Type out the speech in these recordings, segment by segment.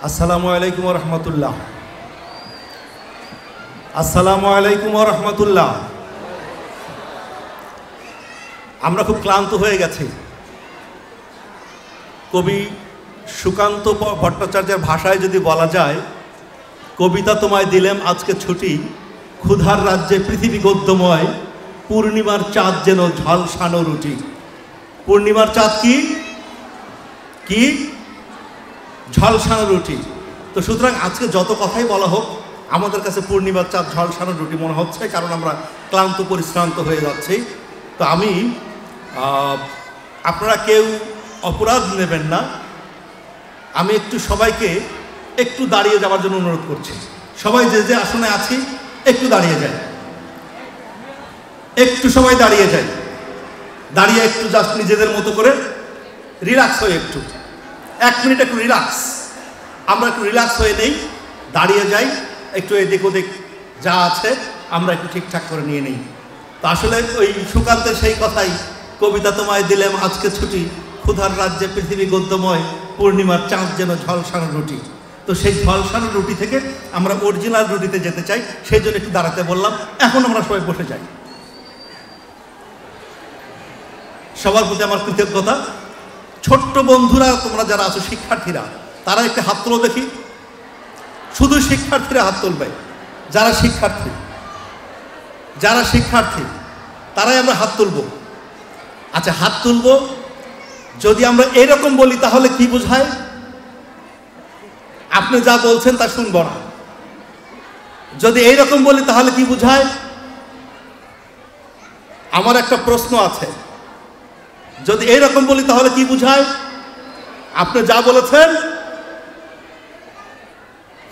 আসসালামু আলাইকুম ওয়া রাহমাতুল্লাহ। আসসালামু আলাইকুম ওয়া রাহমাতুল্লাহ। আমরা খুব ক্লান্ত হয়ে গেছি। কবি সুকান্ত ভট্টাচার্যের ভাষায় যদি বলা যায়, কবিতা তোমায় দিলেম আজকে ছুটি, ক্ষুধার রাজ্যে পৃথিবী গদ্যময়, পূর্ণিমার চাঁদ যেন ঝলসানো রুটি। পূর্ণিমার চাঁদ কি কি ঝলসানো রুটি। তো সুতরাং আজকে যত কথাই বলা হোক, আমাদের কাছে পূর্ণিমার চাঁদ ঝলসানো রুটি মনে হচ্ছে, কারণ আমরা ক্লান্ত পরিশ্রান্ত হয়ে যাচ্ছি। তো আমি আপনারা কেউ অপরাধ নেবেন না, আমি একটু সবাইকে একটু দাঁড়িয়ে যাওয়ার জন্য অনুরোধ করছি। সবাই যে যে আসনে আছি একটু দাঁড়িয়ে যায়, একটু সবাই দাঁড়িয়ে যায়, দাঁড়িয়ে একটু জাস্ট নিজেদের মতো করে রিল্যাক্স হয়ে একটু 1 মিনিট একটু রিল্যাক্স, আমরা একটু রিল্যাক্স হয়ে নেই, দাঁড়িয়ে যাই, একটু এদিক ওদিক যা আছে আমরা একটু ঠিকঠাক করে নিয়ে নিই। তো আসলে ওই সুকান্তের সেই কথাই, কবিতা তোমায় দিলেম আজকে ছুটি, ক্ষুধার রাজ্যে পৃথিবী গদ্যময়, পূর্ণিমার চাঁদ যেন ঝলসানো রুটি। তো সেই ঝলসানো রুটি থেকে আমরা অরিজিনাল রুটিতে যেতে চাই, সেই জন্য একটু দাঁড়াতে বললাম। এখন আমরা সবাই বসে যাই। সবার প্রতি আমার কৃতজ্ঞতা। ছোট্ট বন্ধুরা তোমরা যারা আছো, শিক্ষার্থীরা, তারা একটু হাত তোলো দেখি। শুধু শিক্ষার্থীরা হাত তুলবে। যারা শিক্ষার্থী তারাই আমরা হাত তুলব। আচ্ছা, হাত তুলব। যদি আমরা এরকম বলি তাহলে কি বোঝায়? আপনি যা বলছেন তা শুনব না। যদি এইরকম বলি তাহলে কি বোঝায়? আমার একটা প্রশ্ন আছে, যদি এইরকম বলি তাহলে কি বোঝায়? আপনি যা বলেছেন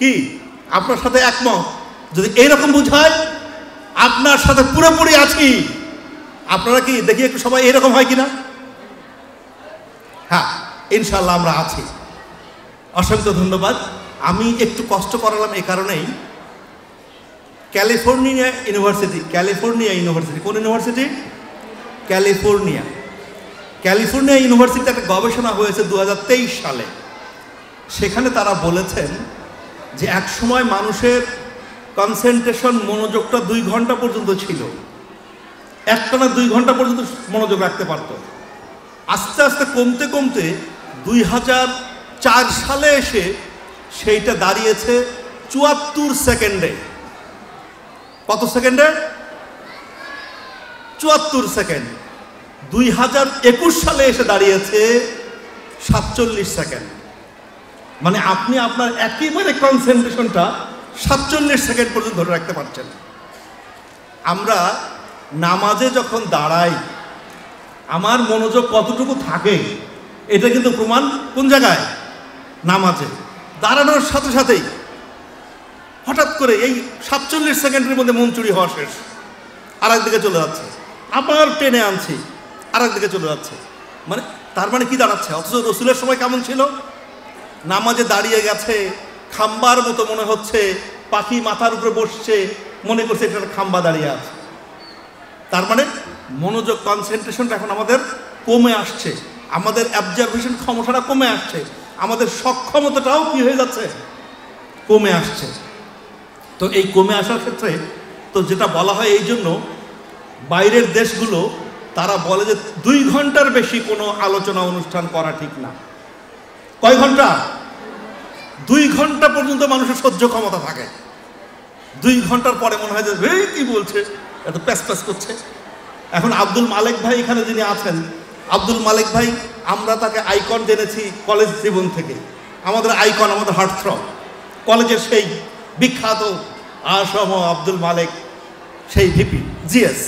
কি আপনার সাথে একমত। যদি এইরকম বোঝায়, আপনার সাথে পুরোপুরি আছি। আপনারা কি দেখি একটু সবাই এরকম হয় কিনা? হ্যাঁ, ইনশাল্লাহ আমরা আছি। অসংখ্য ধন্যবাদ। আমি একটু কষ্ট করালাম এই কারণেই, ক্যালিফোর্নিয়া ইউনিভার্সিটি, কোন ইউনিভার্সিটি? ক্যালিফোর্নিয়া ইউনিভার্সিটিতে একটা গবেষণা হয়েছে 2023 সালে। সেখানে তারা বলেছেন যে এক সময় মানুষের কনসেন্ট্রেশন, মনোযোগটা 2 ঘন্টা পর্যন্ত ছিল, একটানা 2 ঘন্টা পর্যন্ত মনোযোগ রাখতে পারত। আস্তে আস্তে কমতে কমতে 2004 সালে এসে সেইটা দাঁড়িয়েছে 74 সেকেন্ডে। কত সেকেন্ডে? 74 সেকেন্ড। 2021 সালে এসে দাঁড়িয়েছে 47 সেকেন্ড। মানে আপনি আপনার একেবারে কনসেন্ট্রেশনটা 47 সেকেন্ড পর্যন্ত ধরে রাখতে পারছেন। আমরা নামাজে যখন দাঁড়াই, আমার মনোযোগ কতটুকু থাকে এটা কিন্তু প্রমাণ কোন জায়গায়? নামাজে। দাঁড়ানোর সাথে সাথেই হঠাৎ করে এই 47 সেকেন্ডের মধ্যে মন চুরি হওয়া শেষ, আর একদিকে চলে যাচ্ছে, আবার টেনে আনছি, আর একদিকে চলে যাচ্ছে। মানে তার মানে কি দাঁড়াচ্ছে? অথচ রসুলের সময় কেমন ছিল? নামাজে দাঁড়িয়ে গেছে, খাম্বার মতো মনে হচ্ছে, পাখি মাথার উপরে বসছে, মনে করছে এটা খাম্বা দাঁড়িয়ে আছে। তার মানে মনোযোগ, কনসেন্ট্রেশনটা এখন আমাদের কমে আসছে, আমাদের অবজারভেশন ক্ষমতাটা কমে আসছে, আমাদের সক্ষমতাটাও কি হয়ে যাচ্ছে? কমে আসছে। তো এই কমে আসার ক্ষেত্রে তো যেটা বলা হয়, এই জন্য বাইরের দেশগুলো তারা বলে যে 2 ঘন্টার বেশি কোনো আলোচনা অনুষ্ঠান করা ঠিক না। কয় ঘন্টা? 2 ঘন্টা পর্যন্ত মানুষের সহ্য ক্ষমতা থাকে। 2 ঘন্টার পরে মনে হয় যে কি বলছে, এত প্যাস প্যাস করছে। এখন আব্দুল মালেক ভাই এখানে যিনি আছেন, আব্দুল মালেক ভাই, আমরা তাকে আইকন জেনেছি কলেজ জীবন থেকে। আমাদের আইকন, আমাদের হার্টথ্রব, কলেজের সেই বিখ্যাত আসম আব্দুল মালেক, সেই ভিপি জিএস,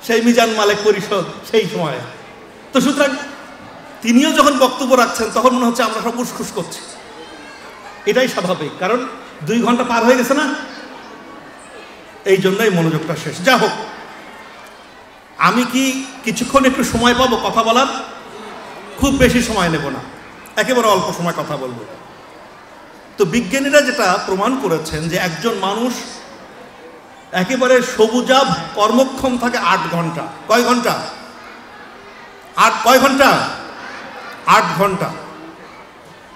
সেই মিজান মালেক পরিষদ সেই সময়। তো সুতরাং তিনিও যখন বক্তব্য রাখছেন তখন মনে হচ্ছে আমরা সব উসখুস করছি। এটাই স্বাভাবিক, কারণ 2 ঘন্টা পার হয়ে গেছে না, এই জন্যই মনোযোগটা শেষ। যা হোক, আমি কি কিছুক্ষণ একটু সময় পাবো কথা বলার? খুব বেশি সময় নেব না, একেবারে অল্প সময় কথা বলবো। তো বিজ্ঞানীরা যেটা প্রমাণ করেছেন যে একজন মানুষ একেবারে সবুজাভ কর্মক্ষম থাকে 8 ঘন্টা। কয় ঘন্টা? 8 ঘন্টা।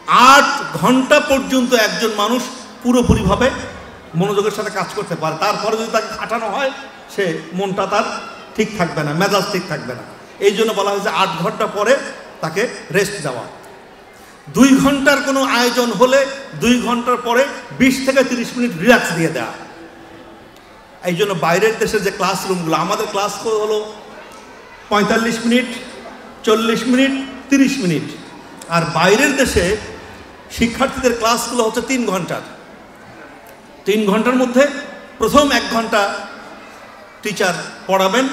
8 ঘন্টা পর্যন্ত একজন মানুষ পুরোপুরিভাবে মনোযোগের সাথে কাজ করতে পারে। তারপরে যদি তাকে খাটানো হয়, সে মনটা তার ঠিক থাকবে না, মেজাজ ঠিক থাকবে না। এই জন্য বলা হয়েছে 8 ঘন্টা পরে তাকে রেস্ট দেওয়া। 2 ঘন্টার কোনো আয়োজন হলে 2 ঘন্টার পরে 20 থেকে 30 মিনিট রিল্যাক্স দিয়ে দেওয়া। এই জন্য বাইরের দেশের যে ক্লাসরুমগুলো, আমাদের ক্লাস হলো 45 মিনিট, 40 মিনিট, 30 মিনিট, আর বাইরের দেশে শিক্ষার্থীদের ক্লাসগুলো হচ্ছে 3 ঘন্টার। 3 ঘন্টার মধ্যে প্রথম 1 ঘন্টা টিচার পড়াবেন,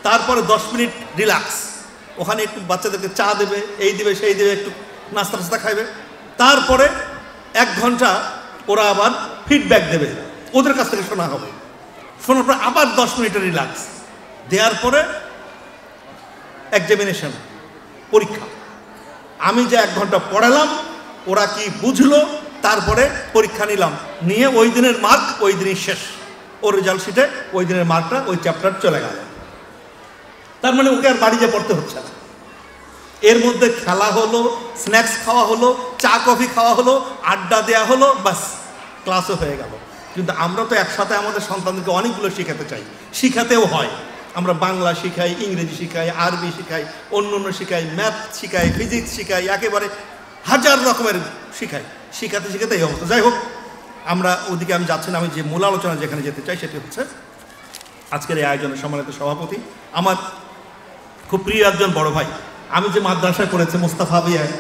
তারপরে 10 মিনিট রিল্যাক্স, ওখানে একটু বাচ্চাদেরকে চা দেবে, এই দেবে সেই দেবে, একটু নাস্তা টাস্তা খাইবে, তারপরে 1 ঘন্টা ওরা আবার ফিডব্যাক দেবে, ওদের কাছ থেকে শোনা হবে, শোনার পর আবার 10 মিনিটের রিল্যাক্স দেওয়ার পরে এক্সামিনেশন, পরীক্ষা। আমি যে 1 ঘন্টা পড়ালাম, ওরা কি বুঝলো, তারপরে পরীক্ষা নিলাম, নিয়ে ওই দিনের মার্ক ওই দিনই শেষ, ওর রেজাল্ট শিটে ওই দিনের মার্কটা ওই চ্যাপ্টার চলে গেল। তার মানে ওকে আর বাড়ি যেয়ে পড়তে হচ্ছে না। এর মধ্যে খেলা হলো, স্ন্যাক্স খাওয়া হলো, চা কফি খাওয়া হলো, আড্ডা দেওয়া হলো, বাস ক্লাসও হয়ে গেল। কিন্তু আমরা তো একসাথে আমাদের সন্তানদেরকে অনেকগুলো শেখাতে চাই, শিখাতেও হয়। আমরা বাংলা শিখাই, ইংরেজি শিখাই, আরবি শিখাই, অন্য শিখাই, ম্যাথ শিখাই, ফিজিক্স শিখাই, একেবারে 1000 রকমের শিখাই। শিখাতে শিখাতে এই অবস্থা। যাই হোক, আমরা ওদিকে আমি যাচ্ছি না। আমি যে মূল আলোচনা যেখানে যেতে চাই সেটি হচ্ছে আজকের এই আয়োজনের সম্মানিত সভাপতি, আমার খুব প্রিয় একজন বড় ভাই। আমি যে মাদ্রাসায় পড়েছি, মোস্তাফা বিয়ায়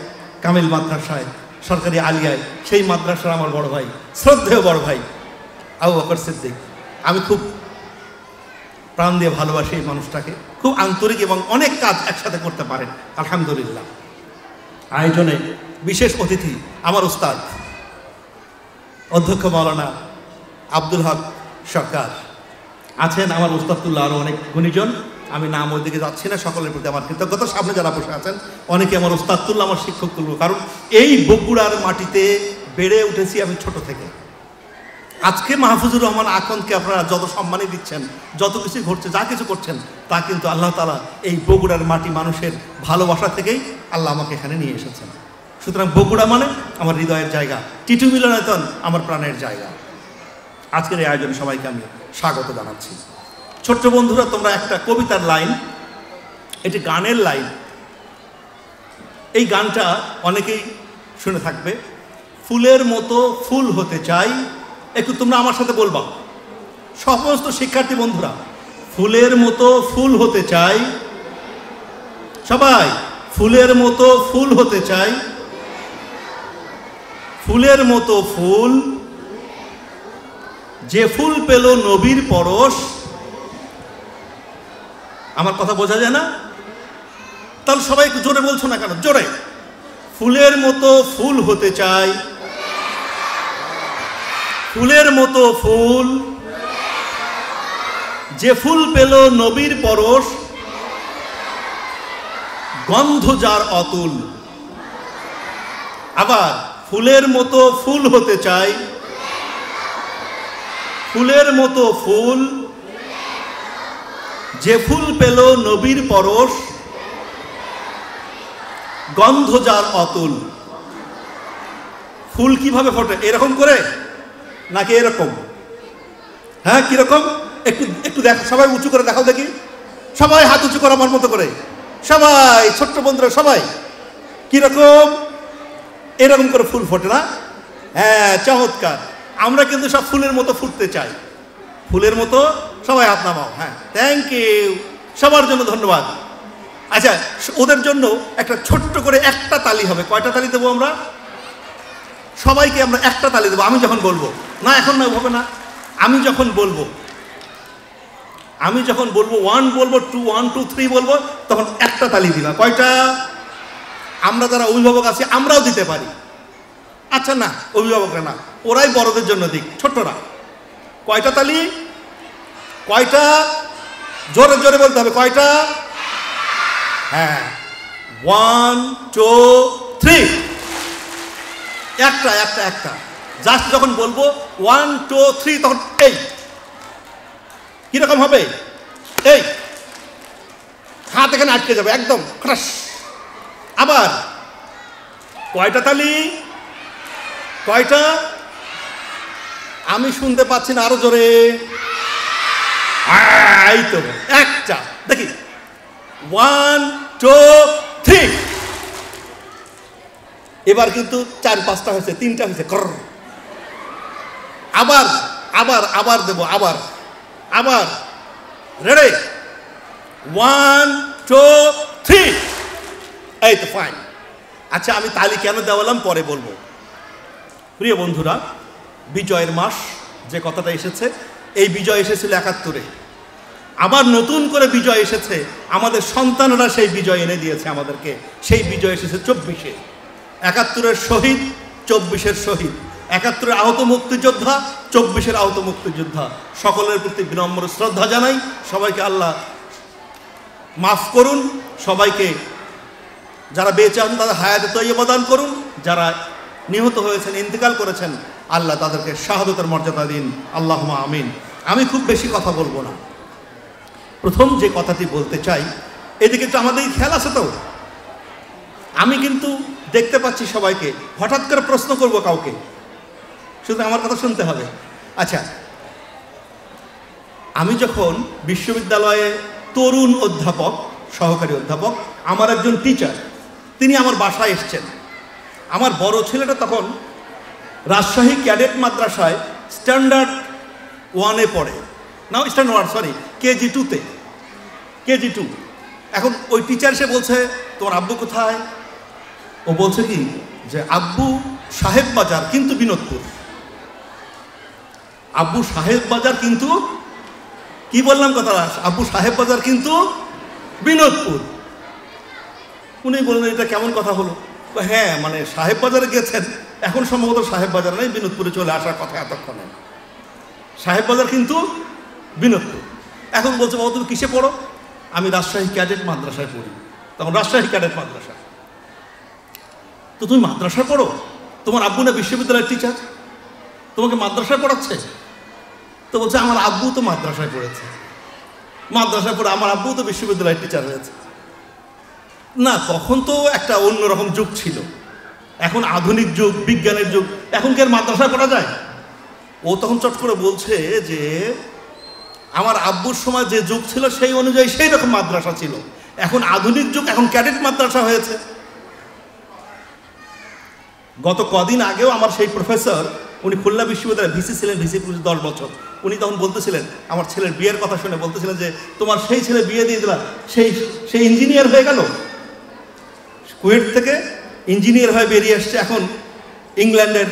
কামিল মাদ্রাসায়, সরকারি আলিয়ায়, সেই মাদ্রাসার আমার বড় ভাই, শ্রদ্ধেয় বড় ভাই আবু বকর সিদ্দিক। আমি খুব প্রাণ দিয়ে ভালোবাসি এই মানুষটাকে, খুব আন্তরিক এবং অনেক কাজ একসাথে করতে পারেন আলহামদুলিল্লাহ। আয়োজনে বিশেষ অতিথি আমার উস্তাদ অধ্যক্ষ মাওলানা আব্দুল হক সরকার আছেন, আমার উস্তাদুল্লাহ, আরও অনেক গুণীজন। আমি নাম ওই দিকে যাচ্ছি না, সকলের প্রতি আমার কৃতজ্ঞতা। সামনে যারা বসে আছেন অনেকে আমার উস্তাদুল্লাহ, আমার শিক্ষক তুল্য, কারণ এই বগুড়ার মাটিতে বেড়ে উঠেছি আমি ছোট থেকে। আজকে মাহফুজুর রহমান আকন্দকে আপনারা যত সম্মানই দিচ্ছেন, যত কিছু ঘটছে, যা কিছু করছেন, তা কিন্তু আল্লাহ তাআলা এই বগুড়ার মাটি মানুষের ভালোবাসা থেকেই আল্লাহ আমাকে এখানে নিয়ে এসেছেন। সুতরাং বগুড়া মানে আমার হৃদয়ের জায়গা, টিটু মিলনায়তন আমার প্রাণের জায়গা। আজকের এই আয়োজনে সবাইকে আমি স্বাগত জানাচ্ছি। ছোট্ট বন্ধুরা, তোমরা একটা কবিতার লাইন, এটি গানের লাইন, এই গানটা অনেকেই শুনে থাকবে। ফুলের মতো ফুল হতে চাই, একটু তোমরা আমার সাথে বলবা, সমস্ত শিক্ষার্থী বন্ধুরা, ফুলের মতো ফুল হতে চাই, সবাই ফুলের মতো ফুল হতে চাই, ফুলের মতো ফুল, যে ফুল পেল নবীর পরশ। আমার কথা বোঝা যায় না? তাহলে সবাই একটু জোরে বলছো না কেন? জোরে। ফুলের মতো ফুল হতে চাই, ফুলের মতো ফুল, যে ফুল পেল নবীর পরশ, গন্ধ যার অতুল। আবার ফুলের মতো ফুল হতে চাই, ফুলের মতো ফুল, যে ফুল পেল নবীর পরশ, গন্ধ যার অতুল। ফুল কিভাবে ফোটে? এরকম করে নাকি এরকম? হ্যাঁ, কিরকম? একটু একটু দেখ, সবাই উঁচু করে দেখাও দেখি, সবাই হাত উঁচু করে আমার মতো করে, সবাই ছোট্ট বন্ধুরা সবাই কিরকম? এরকম করে ফুল ফোটে না? হ্যাঁ, চমৎকার। আমরা কিন্তু সব ফুলের মতো ফুটতে চাই, ফুলের মতো। সবাই হাত নামাও। হ্যাঁ, থ্যাংক ইউ, সবার জন্য ধন্যবাদ। আচ্ছা, ওদের জন্য একটা ছোট্ট করে একটা তালি হবে। কয়টা তালি দেবো আমরা? সবাইকে আমরা একটা তালি দেবো আমি যখন বলবো। না, এখন না, হবে না। আমি যখন বলবো 1 বলবো, 2 1 2 3 বলবো, তখন একটা তালি দিবা। কয়টা? আমরা যারা অভিভাবক আছি আমরাও দিতে পারি। আচ্ছা না, অভিভাবকরা না, ওরাই বড়দের জন্য দিক, ছোট্টরা। কয়টা তালি? কয়টা? জোরে জোরে বলতে হবে। কয়টা? হ্যাঁ, 1 2 3। একটা একটা একটা জাস্ট যখন বলবো 1 2 3, তখন এই কিরকম হবে? এই হাত এখানে আটকে যাবে একদম ক্রাশ। আবার কয়টা তালি? কয়টা? আমি শুনতে পাচ্ছি না, আরো জোরে। এই তো একটা, দেখি 1 2 3। এবার কিন্তু 4-5টা হয়েছে, 3টা হয়েছে। আবার আবার আবার দেব, আবার আবার। রেডি? 1 2 3। এই তো ফাইন। আচ্ছা, আমি তালি কেন দেওয়ালাম পরে বলবো। প্রিয় বন্ধুরা, বিজয়ের মাস যে কথাটা এসেছে, এই বিজয় এসেছিল 71-এ। আবার নতুন করে বিজয় এসেছে, আমাদের সন্তানরা সেই বিজয় এনে দিয়েছে আমাদেরকে। সেই বিজয় এসেছে 24-এ। 71-এর শহীদ, 24-এর শহীদ। 71-এর আহত মুক্তিযোদ্ধা, 24-এর আহত মুক্তিযোদ্ধা। সকলের প্রতি বিনম্র শ্রদ্ধা জানাই। সবাইকে আল্লাহ মাফ করুন। সবাইকে যারা বেঁচে আছেন তাদের হায়াতে তৈয়বা দান করুন। যারা নিহত হয়েছেন, ইন্তেকাল করেছেন, আল্লাহ তাদেরকে শাহাদতের মর্যাদা দিন। আল্লাহুম্মা আমিন। আমি খুব বেশি কথা বলবো না। প্রথম যে কথাটি বলতে চাই, এদিকে একটু আমাদের খেয়াল আছে তো? আমি কিন্তু দেখতে পাচ্ছি সবাইকে। হঠাৎ করে প্রশ্ন করব কাউকে, শুধু আমার কথা শুনতে হবে। আচ্ছা, আমি যখন বিশ্ববিদ্যালয়ে তরুণ অধ্যাপক, সহকারী অধ্যাপক, আমার একজন টিচার, তিনি আমার বাসায় এসছেন। আমার বড় ছেলেটা তখন রাজশাহী ক্যাডেট মাদ্রাসায় স্ট্যান্ডার্ড 1-এ পড়ে, না স্ট্যান্ডার্ড 1, সরি, কেজি 2-তে, কেজি 2। এখন ওই টিচার এসে বলছে, তোমার আব্বু কোথায়? ও বলছে কি যে আব্বু সাহেব বাজার, কিন্তু বিনোদপুর। আব্বু সাহেব বাজার, কিন্তু কি বললাম কথাটা? আব্বু সাহেব বাজার, কিন্তু বিনোদপুর। উনি বললেন, এটা কেমন কথা হলো? হ্যাঁ, মানে সাহেব বাজারে গেছেন, এখন সম্ভবত সাহেব বাজার নেই, বিনোদপুরে চলে আসার কথা এতক্ষণে। সাহেব বাজার, কিন্তু বিনোদপুর। এখন বলছে, বাবা তুমি কিসে পড়ো? আমি রাজশাহী ক্যাডেট মাদ্রাসায় পড়ি। তখন রাজশাহী ক্যাডেট মাদ্রাসা। তো তুমি মাদ্রাসায় পড়ো? তোমার আব্বু না বিশ্ববিদ্যালয়ের টিচার, তোমাকে মাদ্রাসায় পড়াচ্ছে? তো বলছে, আমার আব্বু তো মাদ্রাসায় পড়েছে, মাদ্রাসায় পড়ে আমার আব্বু তো বিশ্ববিদ্যালয়ের টিচার হয়েছে। না, তখন তো একটা অন্যরকম যুগ ছিল, এখন আধুনিক যুগ, বিজ্ঞানের যুগ, এখন কি আর মাদ্রাসায় পড়া যায়? ও তখন চট করে বলছে যে আমার আব্বুর সময় যে যুগ ছিল সেই অনুযায়ী সেই রকম মাদ্রাসা ছিল, এখন আধুনিক যুগ, এখন ক্যাডেট মাদ্রাসা হয়েছে। গত কদিন আগেও আমার সেই প্রফেসর, উনি খুলনা বিশ্ববিদ্যালয়ে ভিসি ছিলেন, ভিসি 10 বছর, উনি তখন বলতেছিলেন, আমার ছেলের বিয়ের কথা শুনে বলতেছিলেন যে তোমার সেই ছেলে বিয়ে দিয়ে দিলা, সেই ইঞ্জিনিয়ার হয়ে গেল, কুয়েট থেকে ইঞ্জিনিয়ার হয়ে বেরিয়ে আসছে, এখন ইংল্যান্ডের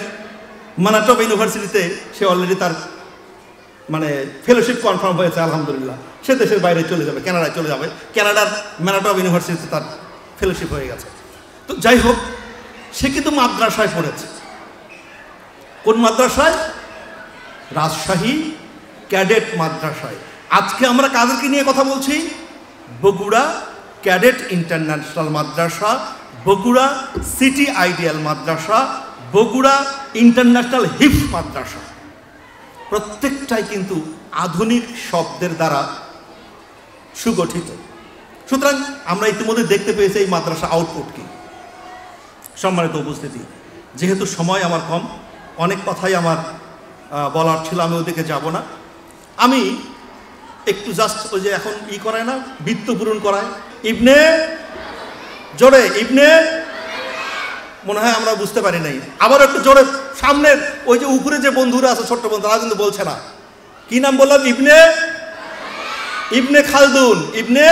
মানাটপ ইউনিভার্সিটিতে সে অলরেডি তার মানে ফেলোশিপ কনফার্ম হয়েছে, আলহামদুলিল্লাহ। সে দেশের বাইরে চলে যাবে, কানাডায় চলে যাবে, কানাডার ম্যানাটপ ইউনিভার্সিটিতে তার ফেলোশিপ হয়ে গেছে। তো যাই হোক, সে কিন্তু মাদ্রাসায় পড়েছে। কোন মাদ্রাসায়? রাজশাহী ক্যাডেট মাদ্রাসায়। আজকে আমরা কাদেরকে নিয়ে কথা বলছি? বগুড়া ক্যাডেট ইন্টারন্যাশনাল মাদ্রাসা, বগুড়া সিটি আইডিয়াল মাদ্রাসা, বগুড়া ইন্টারন্যাশনাল হিফজ মাদ্রাসা। প্রত্যেকটাই কিন্তু আধুনিক শব্দের দ্বারা সুগঠিত। সুতরাং আমরা ইতিমধ্যে দেখতে পেয়েছি এই মাদ্রাসা আউটপুট কি। সম্মানিত উপস্থিতি, যেহেতু সময় আমার কম, অনেক কথাই আমার বলার ছিল, আমি ওদিকে যাব না। আমি একটু জাস্ট ওই যে এখন করায় না, বৃত্ত পূরণ করায়, ইবনে জোরে, ইবনে, মনে হয় আমরা বুঝতে পারি নাই। আবার একটু জোরে, সামনের ওই যে উপরে যে বন্ধুরা আছে, ছোট্ট বন্ধু, তারা কিন্তু বলছে না। কি নাম বললাম? ইবনে, ইবনে খালদুন, ইবনে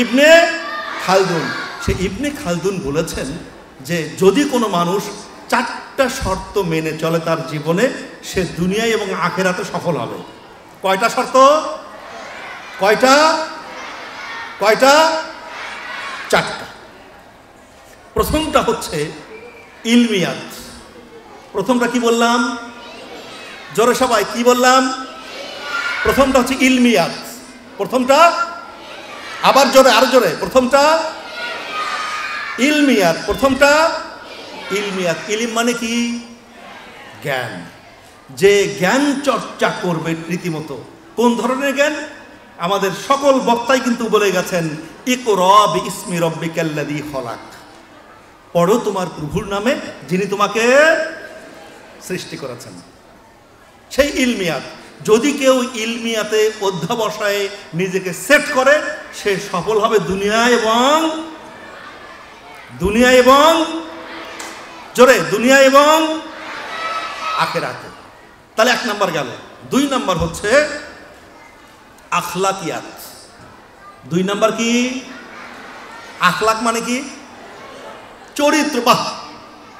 ইবনে খালদুন। সে ইবনে খালদুন বলেছেন যে যদি কোনো মানুষ 4টা শর্ত মেনে চলে তার জীবনে, সে দুনিয়ায় এবং আখেরাতে সফল হবে। কয়টা শর্ত? কয়টা? কয়টা? 4টা। প্রথমটা হচ্ছে ইলমিয়াত। প্রথমটা কি বললাম? জোরে সবাই, কি বললাম? প্রথমটা হচ্ছে ইলমিয়াত। প্রথমটা, আবার জোরে, আরো জোরে, প্রথমটা ইলমিয়াত। প্রথমটা ইলমিয়াত। ইলিম মানে কি? জ্ঞান। যে জ্ঞান চর্চা করবে রীতিমতো। কোন ধরনের জ্ঞান? আমাদের সকল বক্তাই কিন্তু বলে গেছেন, ইকরা বিইসমি রাব্বিকাল্লাযী খলাক। পড়ো তোমার প্রভুর নামে যিনি তোমাকে সৃষ্টি করেছেন। সেই ইলমিয়াত, যদি কেউ ইলমিয়াতে অধ্যবসায়ে নিজেকে সেট করে, সে সফল হবে দুনিয়ায় এবং জোরে দুনিয়া এবং আখিরাতে। তাহলে 1 নাম্বার গেল। 2 নাম্বার হচ্ছে আখলাকিয়াত। 2 নাম্বার কি? আখলাক মানে কি? চরিত্র। বাহ,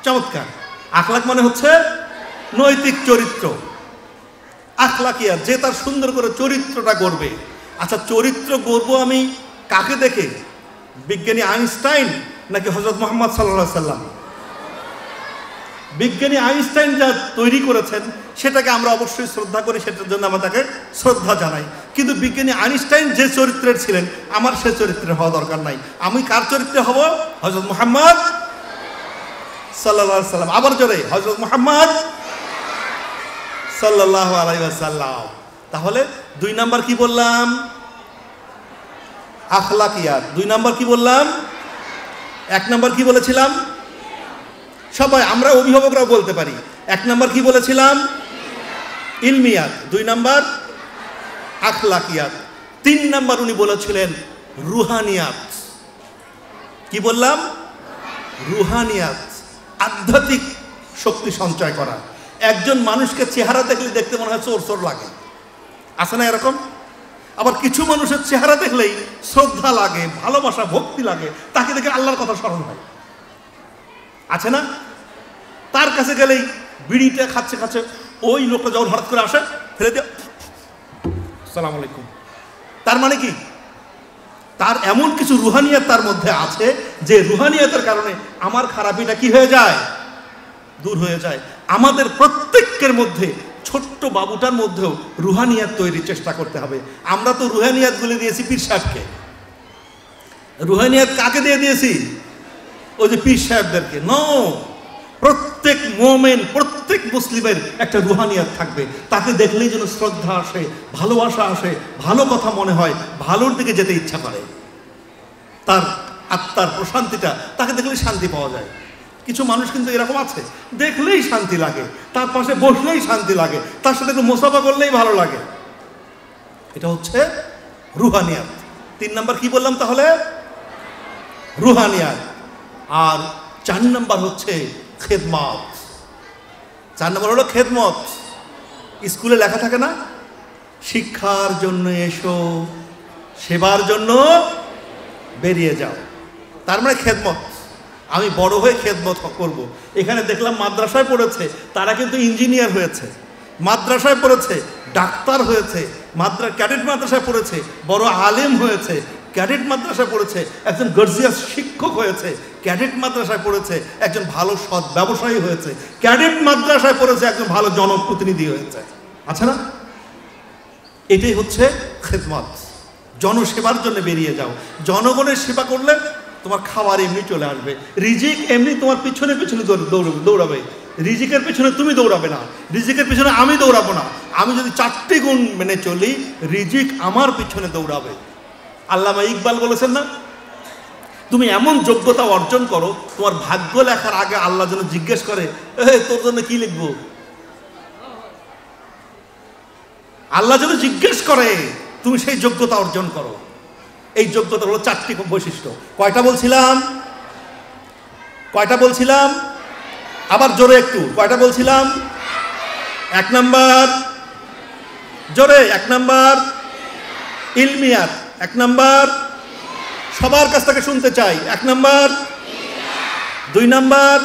চমৎকার। আখলাক মানে হচ্ছে নৈতিক চরিত্র। আখলাকিয়াত, যে তার সুন্দর করে চরিত্রটা গড়বে। আচ্ছা, চরিত্র গড়বো আমি কাকে দেখে? বিজ্ঞানী আইনস্টাইন নাকি হযরত মুহাম্মদ সাল্লাল্লাহু আলাইহি সাল্লাম? বিজ্ঞানী আইনস্টাইন যা তৈরি করেছেন সেটাকে আমরা অবশ্যই শ্রদ্ধা করি, সেটার জন্য আমরা তাকে শ্রদ্ধা জানাই। কিন্তু বিজ্ঞানী আইনস্টাইন যে চরিত্রের ছিলেন, আমার সে চরিত্রের হওয়া দরকার নাই। আমি কার চরিত্রে হব? হযরত মুহাম্মদ সাল্লাল্লাহু আলাইহি সাল্লাম। আবার জোরে, হযরত মুহাম্মদ সাল্লাল্লাহু আলাইহি ওয়াসাল্লাম। তাহলে 2 নাম্বার কি বললাম? আখলাকিয়াত। 2 নাম্বার কি বললাম? 1 নাম্বার কি বলেছিলাম? সবাই আমরা অভিভাবকরাও বলতে পারি। 1 নাম্বার কি বলেছিলাম? ইলমিয়াত। 2 নাম্বার আখলাকিয়াত। 3 নাম্বার উনি বলেছিলেন রুহানিয়াত। কি বললাম? রুহানিয়াত, আধ্যাত্মিক শক্তি সঞ্চয় করা। একজন মানুষকে চেহারা দেখলে দেখতে মনে হয় চোর চোর লাগে, আছে না এরকম? আবার কিছু মানুষের চেহারা দেখলেই শ্রদ্ধা লাগে, ভালোবাসা, ভক্তি লাগে, তাকে দেখে আল্লাহর কথা স্মরণ হয়, আছে না? তার কাছে গেলেই বিড়িটা খাচ্ছে খাচ্ছে, ওই লোকটা যখন হঠাৎ করে আসে ফেলে দিয়ে সালাম আলাইকুম। তার মানে কি? তার এমন কিছু রুহানিয়াত তার মধ্যে আছে যে রুহানিয়াতের কারণে আমার খারাপিটা কি হয়ে যায়? দূর হয়ে যায়। আমাদের প্রত্যেকের মধ্যে, ছোট্ট বাবুটার মধ্যেও রুহানিয়াত তৈরির চেষ্টা করতে হবে। আমরা তো রুহানিয়াতগুলি দিয়েছি পীর সাহেবকে। রুহানিয়াত কাকে দিয়ে দিয়েছি? ওই যে পীর সাহেবদেরকে। নো, প্রত্যেক মুমিন, প্রত্যেক মুসলিমের একটা রুহানিয়াত থাকবে। তাকে দেখলেই যেন শ্রদ্ধা আসে, ভালোবাসা আসে, ভালো কথা মনে হয়, ভালোর দিকে যেতে ইচ্ছা করে। তার আত্মার প্রশান্তিটা, তাকে দেখলেই শান্তি পাওয়া যায়। কিছু মানুষ কিন্তু এরকম আছে, দেখলেই শান্তি লাগে, তার পাশে বসলেই শান্তি লাগে, তার সাথে একটু মোসাফা করলেই ভালো লাগে। এটা হচ্ছে রুহানিয়াত। 3 নাম্বার কি বললাম তাহলে? রুহানিয়াত। আর 4 নাম্বার হচ্ছে খেদমত। 4 নাম্বার হলো খেদমত। স্কুলে লেখা থাকে না, শিক্ষার জন্য এসো, সেবার জন্য বেরিয়ে যাও। তার মানে খেদমত। আমি বড় হয়ে খেদমত করব। এখানে দেখলাম মাদ্রাসায় পড়েছে, তারা কিন্তু ইঞ্জিনিয়ার হয়েছে। মাদ্রাসায় পড়েছে, ডাক্তার হয়েছে। ক্যাডেট মাদ্রাসায় পড়েছে, বড় আলেম হয়েছে। ক্যাডেট মাদ্রাসায় পড়েছে, একজন গর্জিয়াস শিক্ষক হয়েছে। ক্যাডেট মাদ্রাসায় পড়েছে, একজন ভালো সৎ ব্যবসায়ী হয়েছে। ক্যাডেট মাদ্রাসায় পড়েছে, একজন ভালো জনপ্রতিনিধি হয়েছে, আছে না? এটাই হচ্ছে খেদমত। জনসেবার জন্য বেরিয়ে যাও। জনগণের সেবা করলে তোমার খাবার এমনি চলে আসবে, রিজিক এমনি তোমার পিছনে পিছনে দৌড়াবে। রিজিকের পিছনে তুমি দৌড়াবে না, রিজিকের পিছনে আমি দৌড়াবো না। আমি যদি 4টি গুণ মেনে চলি, রিজিক আমার পিছনে দৌড়াবে। আল্লামা ইকবাল বলেছেন না, তুমি এমন যোগ্যতা অর্জন করো, তোমার ভাগ্য লেখার আগে আল্লাহ যেন জিজ্ঞেস করে, তোর জন্য কি লিখবো? আল্লাহ যেন জিজ্ঞেস করে, তুমি সেই যোগ্যতা অর্জন করো। এই যোগ্যতা হলো 4টি বৈশিষ্ট্য। কয়টা বলছিলাম? আবার জোরে একটু, কয়টা বলছিলাম? 1 নাম্বার, জোরে 1 নাম্বার ইলমিয়াত। 1 নাম্বার, সবার কাছ থেকে শুনতে চাই। 1 নাম্বার। 2 নাম্বার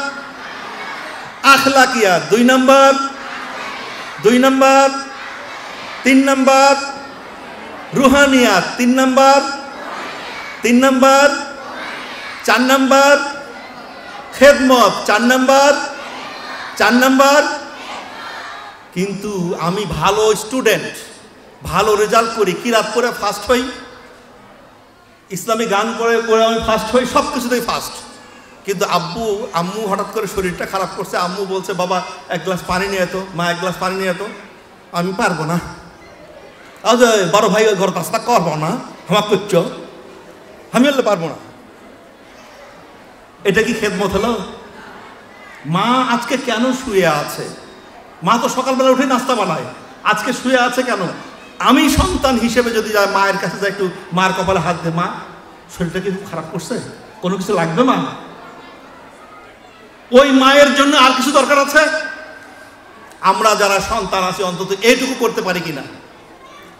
আখলাকিয়াত। 2 নাম্বার। 3 নাম্বার রুহানিয়াত। 3 নাম্বার। 4 নাম্বার খেদমত। 4 নাম্বার। কিন্তু আমি ভালো স্টুডেন্ট, ভালো রেজাল্ট করি, কিরাত করে ফার্স্ট হই, ইসলামী গান করে আমি ফার্স্ট হই, সব কিছুতেই ফার্স্ট। কিন্তু আম্মু হঠাৎ করে শরীরটা খারাপ করছে, আম্মু বলছে, বাবা 1 গ্লাস পানি নিয়ে এতো, মা 1 গ্লাস পানি নিয়ে এতো। আমি পারবো না, আজ বড় ভাই ঘর কাজটা করবো না, আমার করছ, আমি বললে পারবো না। এটা কি খেদমত হলো? মা আজকে কেন শুয়ে আছে? মা তো সকালবেলা উঠে নাস্তা বানায়, আজকে শুয়ে আছে কেন? আমি সন্তান হিসেবে যদি যাই মায়ের কাছে যাই, একটু মার কপালে হাত দে, মা শরীরটা কি খুব খারাপ করছে, কোনো কিছু লাগবে মা? ওই মায়ের জন্য আর কিছু দরকার আছে? আমরা যারা সন্তান আছি অন্তত এইটুকু করতে পারি কিনা?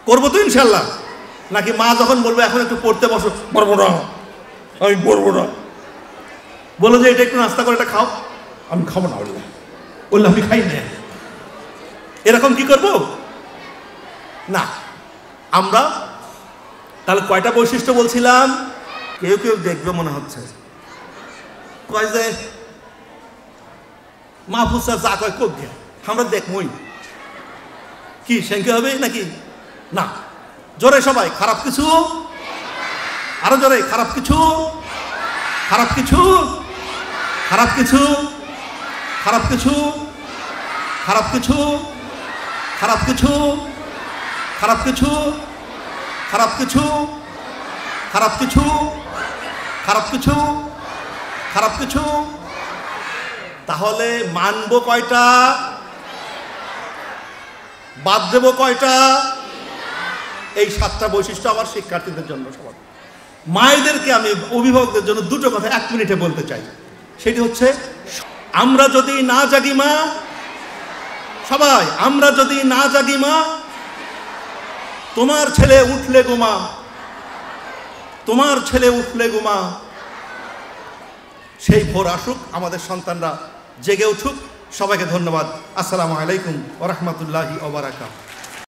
করবো তো ইনশাল্লাহ? নাকি মা যখন বলবো এখন একটু পড়তে বসো, পারবো না, আমি পড়বো না, বলো যে এটা একটু নাস্তা করে এটা খাও, আমি খাবো না, বললে আমি খাই না, এরকম কি করব? না। আমরা তাহলে কয়টা বৈশিষ্ট্য বলছিলাম? কেউ কেউ দেখবে মনে হচ্ছে, কয় যে মাহফুজ স্যার যা কয় কোক গে, আমরা দেখবই কি সেঙ্কে হবে নাকি? না, জোরে সবাই, খারাপ কিছু, আরো জোরে, খারাপ কিছু, খারাপ কিছু, খারাপ কিছু, খারাপ কিছু, খারাপ কিছু, খারাপ কিছু, খারাপ কিছু, খারাপ কিছু, খারাপ কিছু, খারাপ কিছু, খারাপ কিছু। তাহলে মানবো কয়টা, বাদ দেবো কয়টা? এই 7টা বৈশিষ্ট্য আমার শিক্ষার্থীদের জন্য। সবার মায়েদেরকে আমি অভিভাবকদের জন্য দুটো কথা 1 মিনিটে বলতে চাই। সেটি হচ্ছে, আমরা যদি না জাগি মা, সবাই আমরা যদি না জাগি মা, তোমার ছেলে উঠলে গোমা, তোমার ছেলে উঠলে গোমা, সেই ভোর আসুক, আমাদের সন্তানরা জেগে উঠুক। সবাইকে ধন্যবাদ। আসসালামু আলাইকুম ওয়া রাহমাতুল্লাহি ওয়া বারাকাতুহু।